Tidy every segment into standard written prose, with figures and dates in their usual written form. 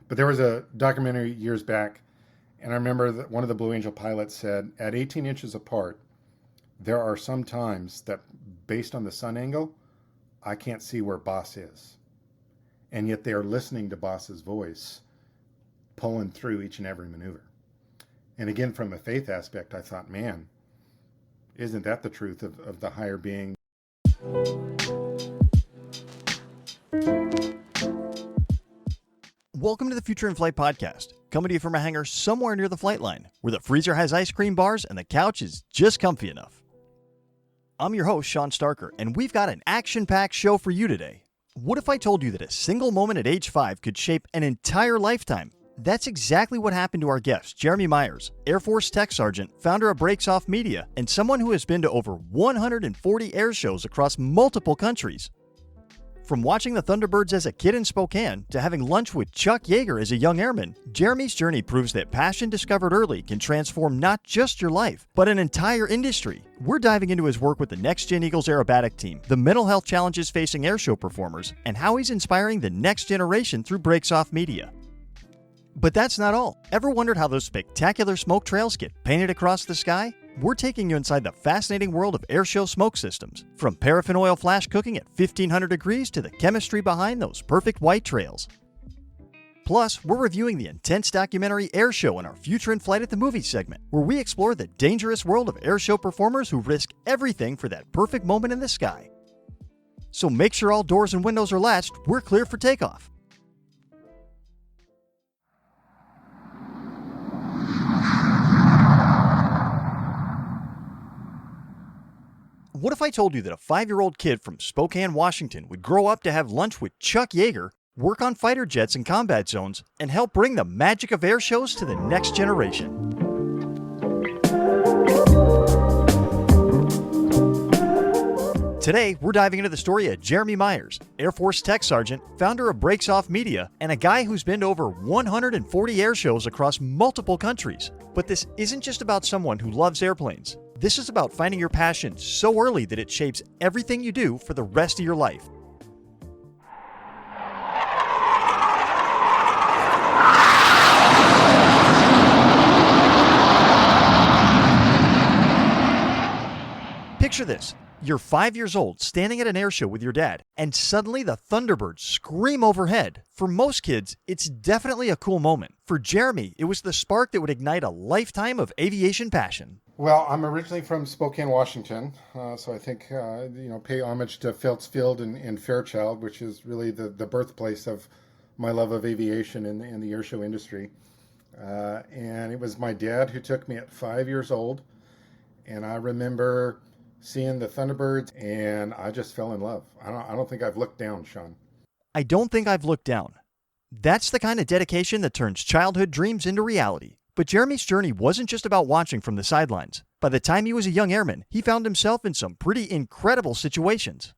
But there was a documentary years back, and I remember that one of the Blue Angel pilots said, at 18 inches apart, there are some times that, based on the sun angle, I can't see where boss is. And yet they are listening to boss's voice, pulling through each and every maneuver. And again, from a faith aspect, I thought, man, isn't that the truth of the higher being? Welcome to the Future in Flight podcast, coming to you from a hangar somewhere near the flight line, where the freezer has ice cream bars and the couch is just comfy enough. I'm your host, Shawn Staerker, and we've got an action-packed show for you today. What if I told you that a single moment at age 5 could shape an entire lifetime? That's exactly what happened to our guest, Jeremy Meyers, Air Force Tech Sergeant, founder of Breaks Off Media, and someone who has been to over 140 air shows across multiple countries. From watching the Thunderbirds as a kid in Spokane to having lunch with Chuck Yeager as a young airman, Jeremy's journey proves that passion discovered early can transform not just your life, but an entire industry. We're diving into his work with the Next Gen Eagles aerobatic team, the mental health challenges facing airshow performers, and how he's inspiring the next generation through Breaks Off Media. But that's not all. Ever wondered how those spectacular smoke trails get painted across the sky? We're taking you inside the fascinating world of airshow smoke systems, from paraffin oil flash cooking at 1500 degrees to the chemistry behind those perfect white trails. Plus, we're reviewing the intense documentary Airshow in our Future in Flight at the Movies segment, where we explore the dangerous world of airshow performers who risk everything for that perfect moment in the sky. So make sure all doors and windows are latched, we're clear for takeoff. What if I told you that a 5-year-old kid from Spokane, Washington would grow up to have lunch with Chuck Yeager, work on fighter jets in combat zones, and help bring the magic of air shows to the next generation? Today, we're diving into the story of Jeremy Meyers, Air Force Tech Sergeant, founder of Breaks Off Media, and a guy who's been to over 140 air shows across multiple countries. But this isn't just about someone who loves airplanes. This is about finding your passion so early that it shapes everything you do for the rest of your life. Picture this. You're 5 years old, standing at an air show with your dad, and suddenly the Thunderbirds scream overhead. For most kids, it's definitely a cool moment. For Jeremy, it was the spark that would ignite a lifetime of aviation passion. Well, I'm originally from Spokane, Washington, so I think, pay homage to Phelps Field and Fairchild, which is really the birthplace of my love of aviation and the airshow industry. And it was my dad who took me at 5 years old, and I remember seeing the Thunderbirds, and I just fell in love. I don't think I've looked down, Shawn. I don't think I've looked down. That's the kind of dedication that turns childhood dreams into reality. But Jeremy's journey wasn't just about watching from the sidelines. By the time he was a young airman, he found himself in some pretty incredible situations.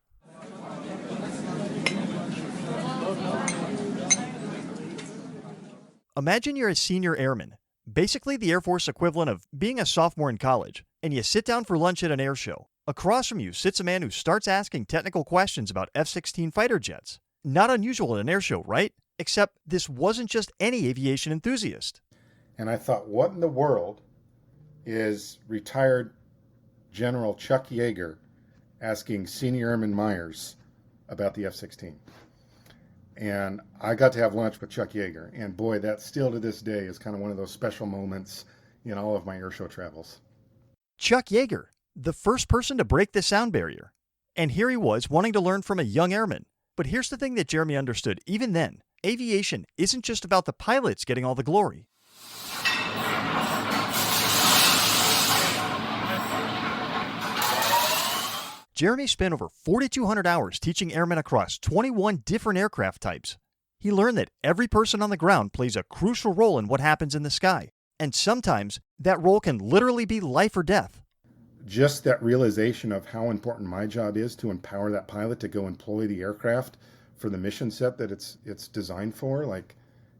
Imagine you're a senior airman, basically the Air Force equivalent of being a sophomore in college, and you sit down for lunch at an air show. Across from you sits a man who starts asking technical questions about F-16 fighter jets. Not unusual at an air show, right? Except this wasn't just any aviation enthusiast. And I thought, what in the world is retired General Chuck Yeager asking Senior Airman Meyers about the F-16? And I got to have lunch with Chuck Yeager. And boy, that still to this day is kind of one of those special moments in all of my airshow travels. Chuck Yeager, the first person to break the sound barrier. And here he was wanting to learn from a young airman. But here's the thing that Jeremy understood even then. Aviation isn't just about the pilots getting all the glory. Jeremy spent over 4,200 hours teaching airmen across 21 different aircraft types. He learned that every person on the ground plays a crucial role in what happens in the sky, and sometimes that role can literally be life or death. Just that realization of how important my job is to empower that pilot to go employ the aircraft for the mission set that it's designed for, like,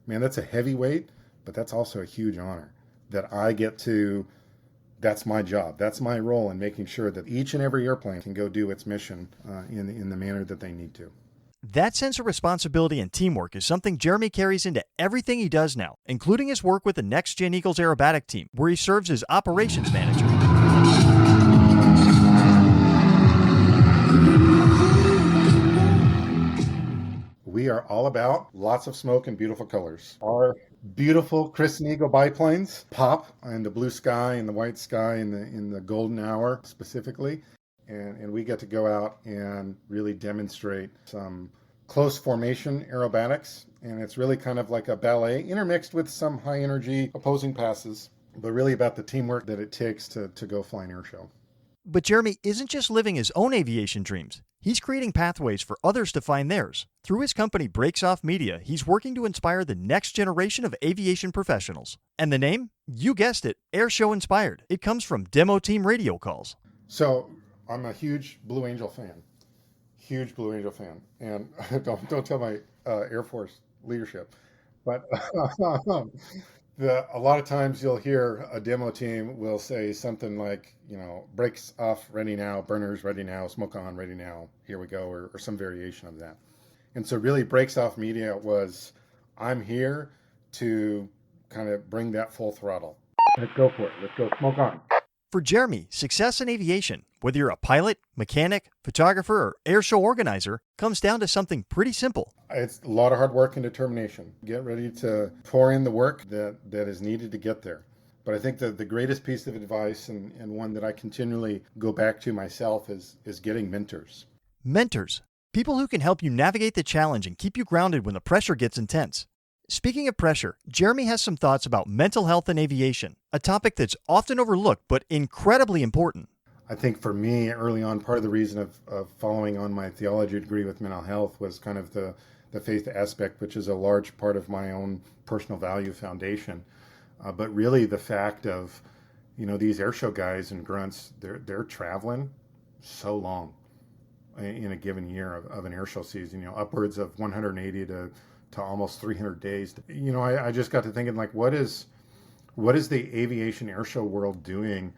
man, that's a heavy weight, but that's also a huge honor that I get to. That's my job. That's my role in making sure that each and every airplane can go do its mission in the manner that they need to. That sense of responsibility and teamwork is something Jeremy carries into everything he does now, including his work with the Next Gen Eagles aerobatic team, where he serves as operations manager. We are all about lots of smoke and beautiful colors. Our beautiful Chris and Eagle biplanes pop in the blue sky and the white sky in the golden hour specifically. And we get to go out and really demonstrate some close formation aerobatics. And it's really kind of like a ballet intermixed with some high energy opposing passes, but really about the teamwork that it takes to go fly an air show. But Jeremy isn't just living his own aviation dreams. He's creating pathways for others to find theirs. Through his company Breaks Off Media, he's working to inspire the next generation of aviation professionals. And the name? You guessed it, Airshow inspired. It comes from demo team radio calls. So I'm a huge Blue Angel fan. And don't tell my Air Force leadership. But a lot of times you'll hear a demo team will say something like, brakes off, ready now, burners ready now, smoke on, ready now, here we go, or some variation of that. And so really Breaks Off Media was, I'm here to kind of bring that full throttle. Let's go for it. Let's go, smoke on. For Jeremy, success in aviation, whether you're a pilot, mechanic, photographer, or airshow organizer, comes down to something pretty simple. It's a lot of hard work and determination. Get ready to pour in the work that is needed to get there. But I think that the greatest piece of advice and one that I continually go back to myself is getting mentors. Mentors, people who can help you navigate the challenge and keep you grounded when the pressure gets intense. Speaking of pressure, Jeremy has some thoughts about mental health in aviation, a topic that's often overlooked but incredibly important. I think for me, early on, part of the reason of following on my theology degree with mental health was kind of the faith aspect, which is a large part of my own personal value foundation. But really the fact of, these airshow guys and grunts, they're traveling so long in a given year of an airshow season, upwards of 180 to almost 300 days. I just got to thinking, like, what is the aviation airshow world doing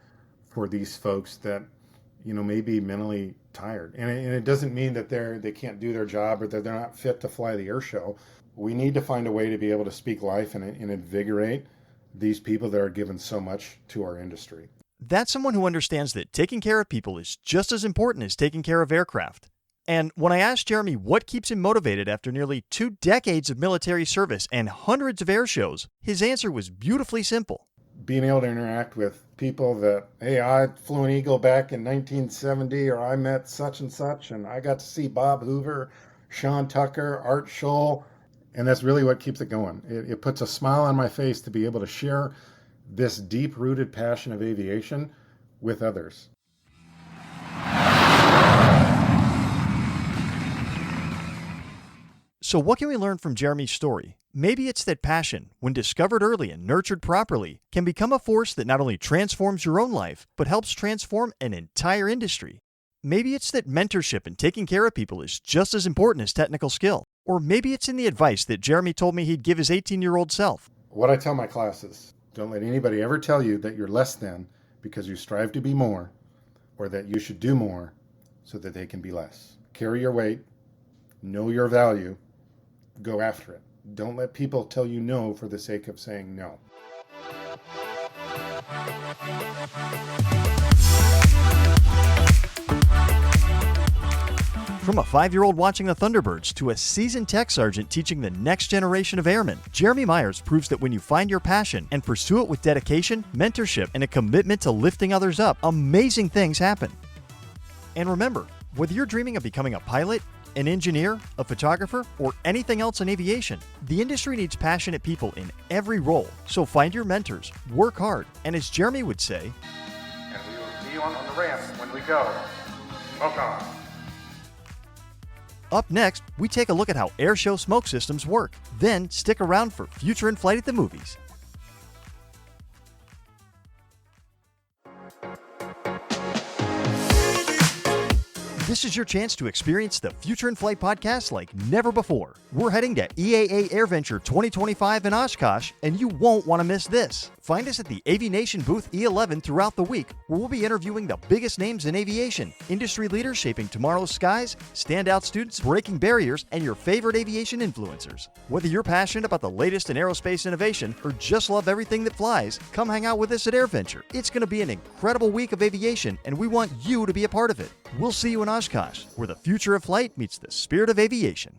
for these folks that, may be mentally tired? And it doesn't mean that they can't do their job or that they're not fit to fly the airshow. We need to find a way to be able to speak life and invigorate these people that are given so much to our industry. That's someone who understands that taking care of people is just as important as taking care of aircraft. And when I asked Jeremy what keeps him motivated after nearly 2 decades of military service and hundreds of air shows, his answer was beautifully simple. Being able to interact with people that, hey, I flew an Eagle back in 1970, or I met such and such, and I got to see Bob Hoover, Sean Tucker, Art Scholl, and that's really what keeps it going. It puts a smile on my face to be able to share this deep-rooted passion of aviation with others. So what can we learn from Jeremy's story? Maybe it's that passion, when discovered early and nurtured properly, can become a force that not only transforms your own life, but helps transform an entire industry. Maybe it's that mentorship and taking care of people is just as important as technical skill. Or maybe it's in the advice that Jeremy told me he'd give his 18-year-old self. What I tell my classes, don't let anybody ever tell you that you're less than because you strive to be more, or that you should do more so that they can be less. Carry your weight, know your value, go after it. Don't let people tell you no for the sake of saying no. From a 5-year-old watching the Thunderbirds to a seasoned tech sergeant teaching the next generation of airmen, Jeremy Meyers proves that when you find your passion and pursue it with dedication, mentorship, and a commitment to lifting others up, amazing things happen. And remember, whether you're dreaming of becoming a pilot, an engineer, a photographer, or anything else in aviation, the industry needs passionate people in every role. So find your mentors, work hard, and as Jeremy would say, and we will see you on the ramp when we go. Smoke on. Up next, we take a look at how airshow smoke systems work. Then stick around for Future in Flight at the Movies. This is your chance to experience the Future in Flight podcast like never before. We're heading to EAA AirVenture 2025 in Oshkosh, and you won't want to miss this. Find us at the Aviation booth E11 throughout the week, where we'll be interviewing the biggest names in aviation, industry leaders shaping tomorrow's skies, standout students breaking barriers, and your favorite aviation influencers. Whether you're passionate about the latest in aerospace innovation or just love everything that flies, come hang out with us at AirVenture. It's going to be an incredible week of aviation, and we want you to be a part of it. We'll see you in Oshkosh, where the future of flight meets the spirit of aviation.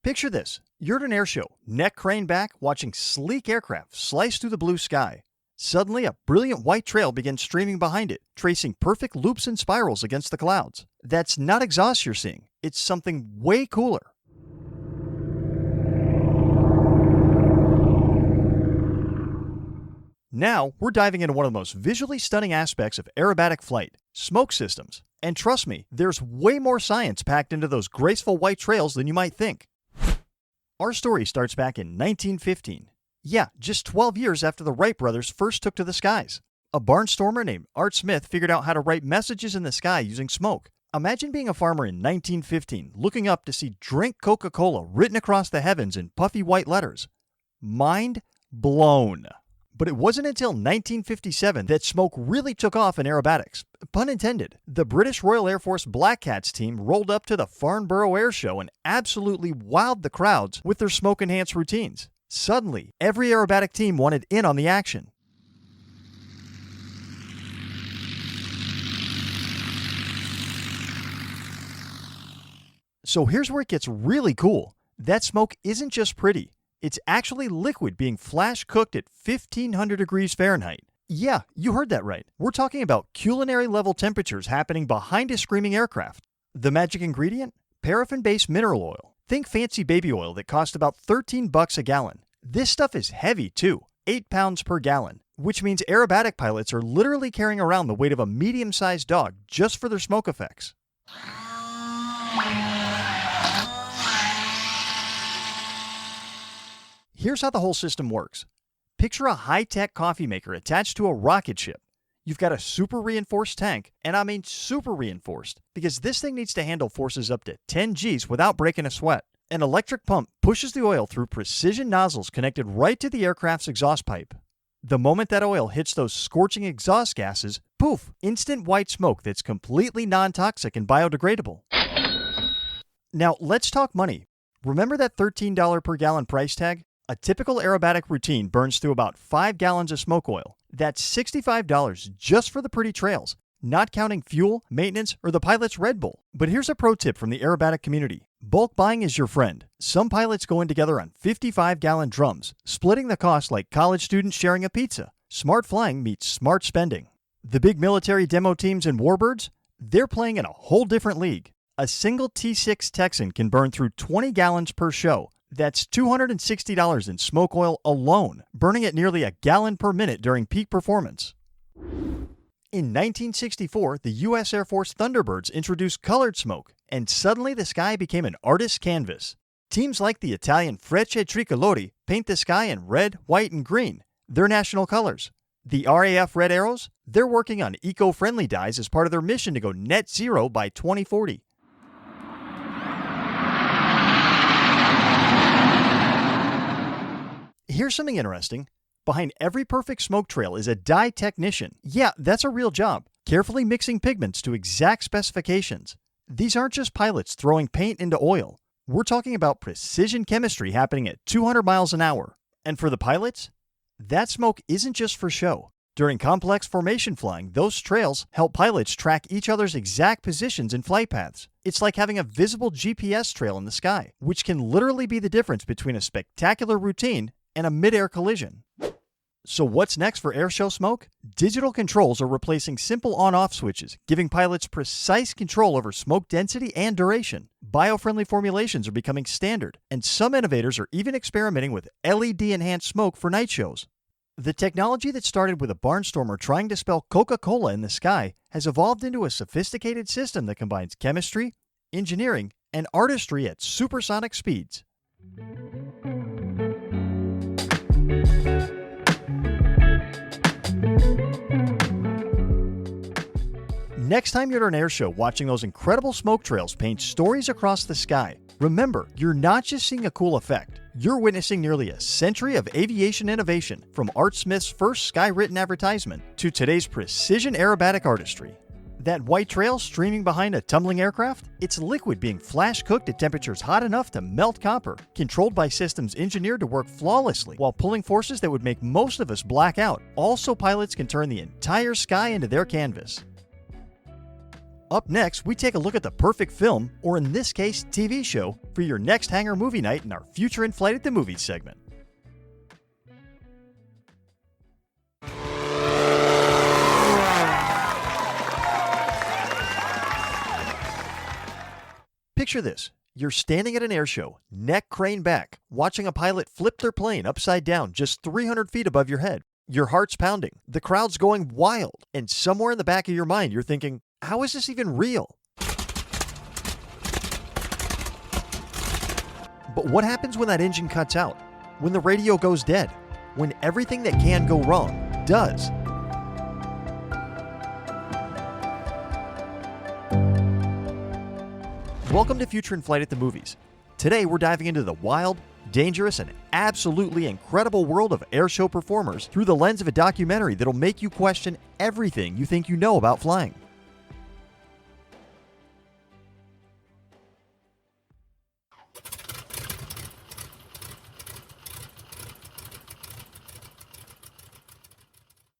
Picture this. You're at an airshow, neck craned back, watching sleek aircraft slice through the blue sky. Suddenly, a brilliant white trail begins streaming behind it, tracing perfect loops and spirals against the clouds. That's not exhaust you're seeing. It's something way cooler. Now, we're diving into one of the most visually stunning aspects of aerobatic flight, smoke systems. And trust me, there's way more science packed into those graceful white trails than you might think. Our story starts back in 1915. Yeah, just 12 years after the Wright brothers first took to the skies. A barnstormer named Art Smith figured out how to write messages in the sky using smoke. Imagine being a farmer in 1915, looking up to see "Drink Coca-Cola" written across the heavens in puffy white letters. Mind blown. But it wasn't until 1957 that smoke really took off in aerobatics. Pun intended. The British Royal Air Force Black Cats team rolled up to the Farnborough Airshow and absolutely wowed the crowds with their smoke-enhanced routines. Suddenly, every aerobatic team wanted in on the action. So here's where it gets really cool. That smoke isn't just pretty. It's actually liquid being flash cooked at 1500 degrees Fahrenheit. Yeah, you heard that right. We're talking about culinary level temperatures happening behind a screaming aircraft. The magic ingredient? Paraffin-based mineral oil. Think fancy baby oil that costs about $13 a gallon. This stuff is heavy too, 8 pounds per gallon, which means aerobatic pilots are literally carrying around the weight of a medium-sized dog just for their smoke effects. Here's how the whole system works. Picture a high-tech coffee maker attached to a rocket ship. You've got a super reinforced tank, and I mean super reinforced, because this thing needs to handle forces up to 10 Gs without breaking a sweat. An electric pump pushes the oil through precision nozzles connected right to the aircraft's exhaust pipe. The moment that oil hits those scorching exhaust gases, poof, instant white smoke that's completely non-toxic and biodegradable. Now, let's talk money. Remember that $13 per gallon price tag? A typical aerobatic routine burns through about 5 gallons of smoke oil. That's $65 just for the pretty trails, not counting fuel, maintenance, or the pilot's Red Bull. But here's a pro tip from the aerobatic community. Bulk buying is your friend. Some pilots go in together on 55-gallon drums, splitting the cost like college students sharing a pizza. Smart flying meets smart spending. The big military demo teams and warbirds? They're playing in a whole different league. A single T6 Texan can burn through 20 gallons per show. That's $260 in smoke oil alone, burning at nearly a gallon per minute during peak performance. In 1964, the U.S. Air Force Thunderbirds introduced colored smoke, and suddenly the sky became an artist's canvas. Teams like the Italian Frecce Tricolori paint the sky in red, white, and green, their national colors. The RAF Red Arrows? They're working on eco-friendly dyes as part of their mission to go net zero by 2040. Here's something interesting. Behind every perfect smoke trail is a dye technician. Yeah, that's a real job, carefully mixing pigments to exact specifications. These aren't just pilots throwing paint into oil. We're talking about precision chemistry happening at 200 miles an hour. And for the pilots, that smoke isn't just for show. During complex formation flying, those trails help pilots track each other's exact positions and flight paths. It's like having a visible GPS trail in the sky, which can literally be the difference between a spectacular routine and a mid-air collision. So what's next for airshow smoke? Digital controls are replacing simple on-off switches, giving pilots precise control over smoke density and duration. Bio-friendly formulations are becoming standard, and some innovators are even experimenting with LED-enhanced smoke for night shows. The technology that started with a barnstormer trying to spell Coca-Cola in the sky has evolved into a sophisticated system that combines chemistry, engineering, and artistry at supersonic speeds. Next time you're at an air show watching those incredible smoke trails paint stories across the sky, remember, you're not just seeing a cool effect. You're witnessing nearly a century of aviation innovation, from Art Smith's first sky-written advertisement to today's precision aerobatic artistry. That white trail streaming behind a tumbling aircraft? It's liquid being flash-cooked at temperatures hot enough to melt copper, controlled by systems engineered to work flawlessly while pulling forces that would make most of us black out, all so pilots can turn the entire sky into their canvas. Up next, we take a look at the perfect film, or in this case, TV show, for your next hangar movie night in our Future in Flight at the Movies segment. Picture this. You're standing at an air show, neck craned back, watching a pilot flip their plane upside down just 300 feet above your head. Your heart's pounding, the crowd's going wild, and somewhere in the back of your mind you're thinking, how is this even real? But what happens when that engine cuts out? When the radio goes dead? When everything that can go wrong does? Welcome to Future in Flight at the Movies. Today we're diving into the wild, dangerous, and absolutely incredible world of airshow performers through the lens of a documentary that'll make you question everything you think you know about flying.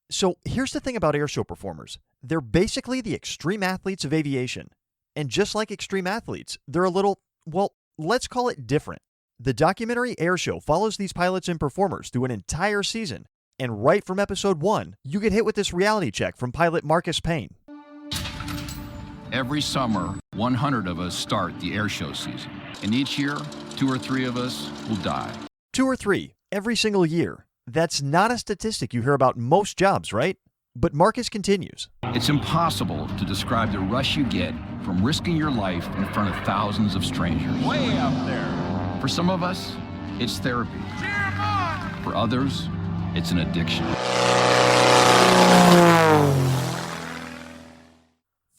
So here's the thing about airshow performers. They're basically the extreme athletes of aviation. And just like extreme athletes, they're a little, well, let's call it different. The documentary Airshow follows these pilots and performers through an entire season. And right from episode 1, you get hit with this reality check from pilot Marcus Payne. Every summer, 100 of us start the airshow season. And each year, 2 or 3 of us will die. 2 or 3, every single year. That's not a statistic you hear about in most jobs, right? But Marcus continues. It's impossible to describe the rush you get from risking your life in front of thousands of strangers. Way up there. For some of us, it's therapy. For others, it's an addiction.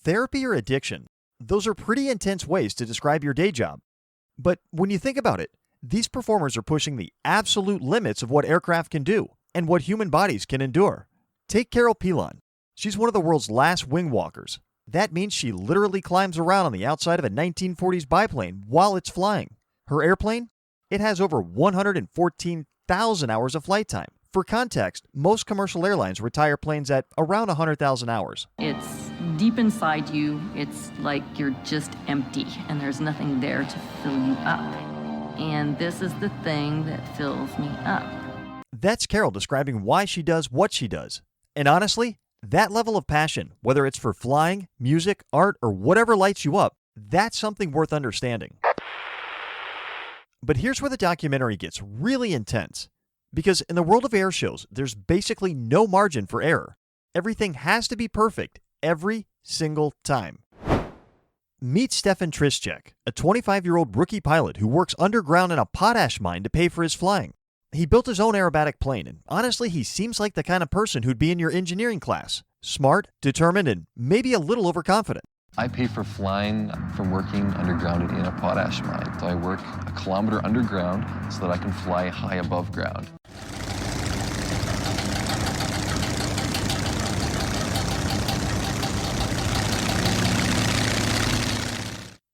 Therapy or addiction? Those are pretty intense ways to describe your day job. But when you think about it, these performers are pushing the absolute limits of what aircraft can do and what human bodies can endure. Take Carol Pilon. She's one of the world's last wing walkers. That means she literally climbs around on the outside of a 1940s biplane while it's flying. Her airplane? It has over 114,000 hours of flight time. For context, most commercial airlines retire planes at around 100,000 hours. It's deep inside you. It's like you're just empty and there's nothing there to fill you up. And this is the thing that fills me up. That's Carol describing why she does what she does. And honestly, that level of passion, whether it's for flying, music, art, or whatever lights you up, that's something worth understanding. But here's where the documentary gets really intense. Because in the world of air shows, there's basically no margin for error. Everything has to be perfect every single time. Meet Stefan Trischek, a 25-year-old rookie pilot who works underground in a potash mine to pay for his flying. He built his own aerobatic plane, and honestly, he seems like the kind of person who'd be in your engineering class. Smart, determined, and maybe a little overconfident. I pay for flying from working underground in a potash mine. So I work a kilometer underground so that I can fly high above ground.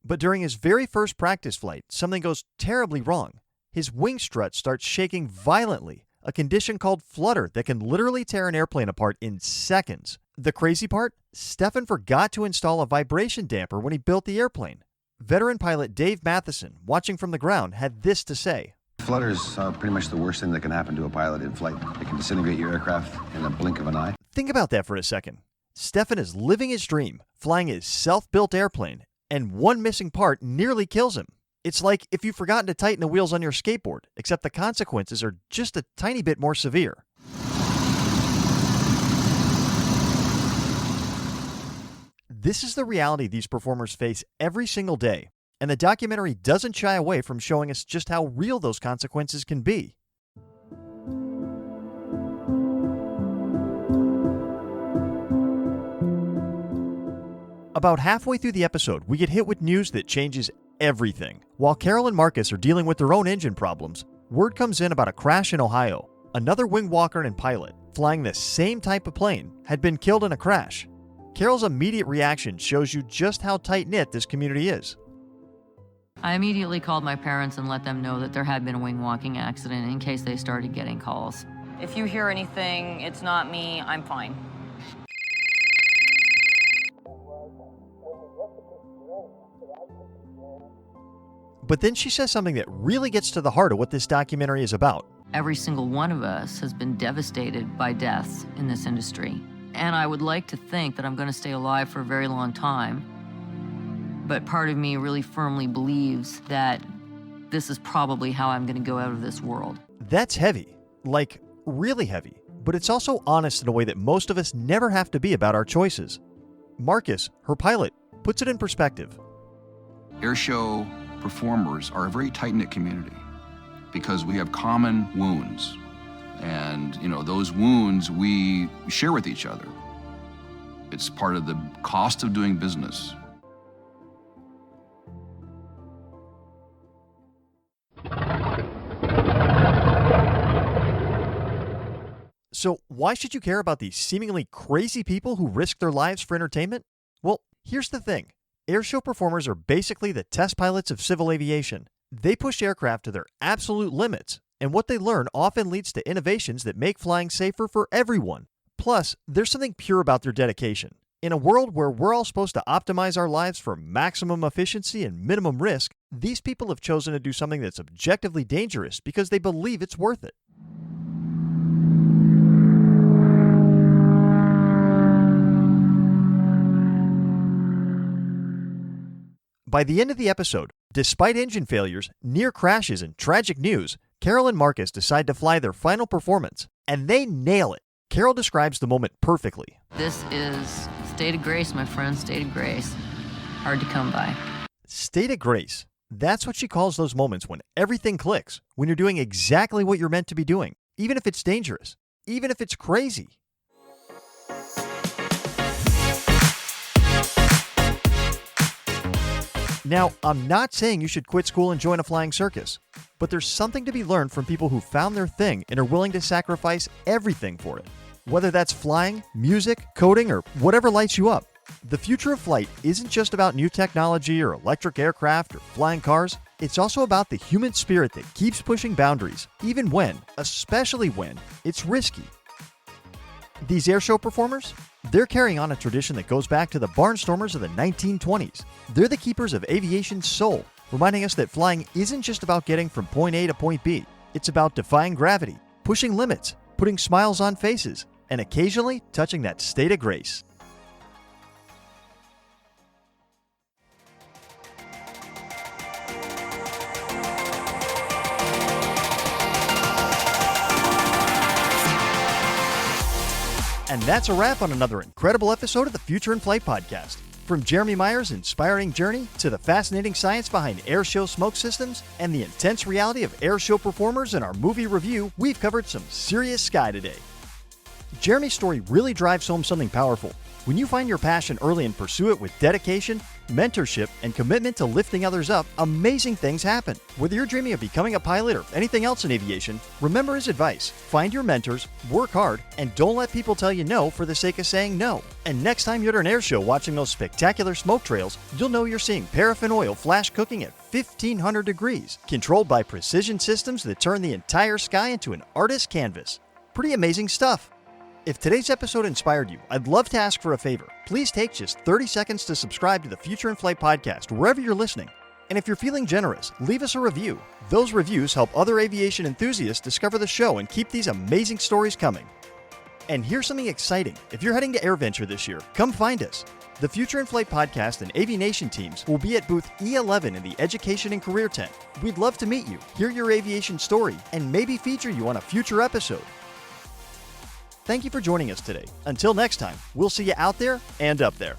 But during his very first practice flight, something goes terribly wrong. His wing strut starts shaking violently, a condition called flutter that can literally tear an airplane apart in seconds. The crazy part? Stefan forgot to install a vibration damper when he built the airplane. Veteran pilot Dave Matheson, watching from the ground, had this to say. Flutters are pretty much the worst thing that can happen to a pilot in flight. It can disintegrate your aircraft in a blink of an eye. Think about that for a second. Stefan is living his dream, flying his self-built airplane, and one missing part nearly kills him. It's like if you've forgotten to tighten the wheels on your skateboard, except the consequences are just a tiny bit more severe. This is the reality these performers face every single day. And the documentary doesn't shy away from showing us just how real those consequences can be. About halfway through the episode, we get hit with news that changes everything. While Carol and Marcus are dealing with their own engine problems, word comes in about a crash in Ohio. Another wing walker and pilot, flying the same type of plane, had been killed in a crash. Carol's immediate reaction shows you just how tight-knit this community is. I immediately called my parents and let them know that there had been a wing walking accident in case they started getting calls. If you hear anything, it's not me, I'm fine. But then she says something that really gets to the heart of what this documentary is about. Every single one of us has been devastated by deaths in this industry. And I would like to think that I'm going to stay alive for a very long time. But part of me really firmly believes that this is probably how I'm going to go out of this world. That's heavy. Like, really heavy. But it's also honest in a way that most of us never have to be about our choices. Marcus, her pilot, puts it in perspective. Airshow performers are a very tight-knit community because we have common wounds. And, those wounds we share with each other. It's part of the cost of doing business. So why should you care about these seemingly crazy people who risk their lives for entertainment? Well, here's the thing. Airshow performers are basically the test pilots of civil aviation. They push aircraft to their absolute limits, and what they learn often leads to innovations that make flying safer for everyone. Plus, there's something pure about their dedication. In a world where we're all supposed to optimize our lives for maximum efficiency and minimum risk, these people have chosen to do something that's objectively dangerous because they believe it's worth it. By the end of the episode, despite engine failures, near crashes, and tragic news, Carol and Marcus decide to fly their final performance, and they nail it. Carol describes the moment perfectly. This is state of grace, my friend, state of grace. Hard to come by. State of grace. That's what she calls those moments when everything clicks, when you're doing exactly what you're meant to be doing, even if it's dangerous, even if it's crazy. Now, I'm not saying you should quit school and join a flying circus, but there's something to be learned from people who found their thing and are willing to sacrifice everything for it. Whether that's flying, music, coding, or whatever lights you up. The future of flight isn't just about new technology or electric aircraft or flying cars. It's also about the human spirit that keeps pushing boundaries, even when, especially when, it's risky. These airshow performers? They're carrying on a tradition that goes back to the barnstormers of the 1920s. They're the keepers of aviation's soul, reminding us that flying isn't just about getting from point A to point B. It's about defying gravity, pushing limits, putting smiles on faces, and occasionally touching that state of grace. And that's a wrap on another incredible episode of the Future in Flight podcast. From Jeremy Meyers' inspiring journey to the fascinating science behind airshow smoke systems and the intense reality of airshow performers in our movie review, we've covered some serious sky today. Jeremy's story really drives home something powerful. When you find your passion early and pursue it with dedication, mentorship, and commitment to lifting others up, amazing things happen. Whether you're dreaming of becoming a pilot or anything else in aviation, remember his advice. Find your mentors, work hard, and don't let people tell you no for the sake of saying no. And next time you're at an air show watching those spectacular smoke trails, you'll know you're seeing paraffin oil flash cooking at 1,500 degrees, controlled by precision systems that turn the entire sky into an artist's canvas. Pretty amazing stuff. If today's episode inspired you, I'd love to ask for a favor. Please take just 30 seconds to subscribe to the Future in Flight podcast wherever you're listening. And if you're feeling generous, leave us a review. Those reviews help other aviation enthusiasts discover the show and keep these amazing stories coming. And here's something exciting. If you're heading to AirVenture this year, come find us. The Future in Flight podcast and Aviation teams will be at booth E11 in the Education and Career tent. We'd love to meet you, hear your aviation story, and maybe feature you on a future episode. Thank you for joining us today. Until next time, we'll see you out there and up there.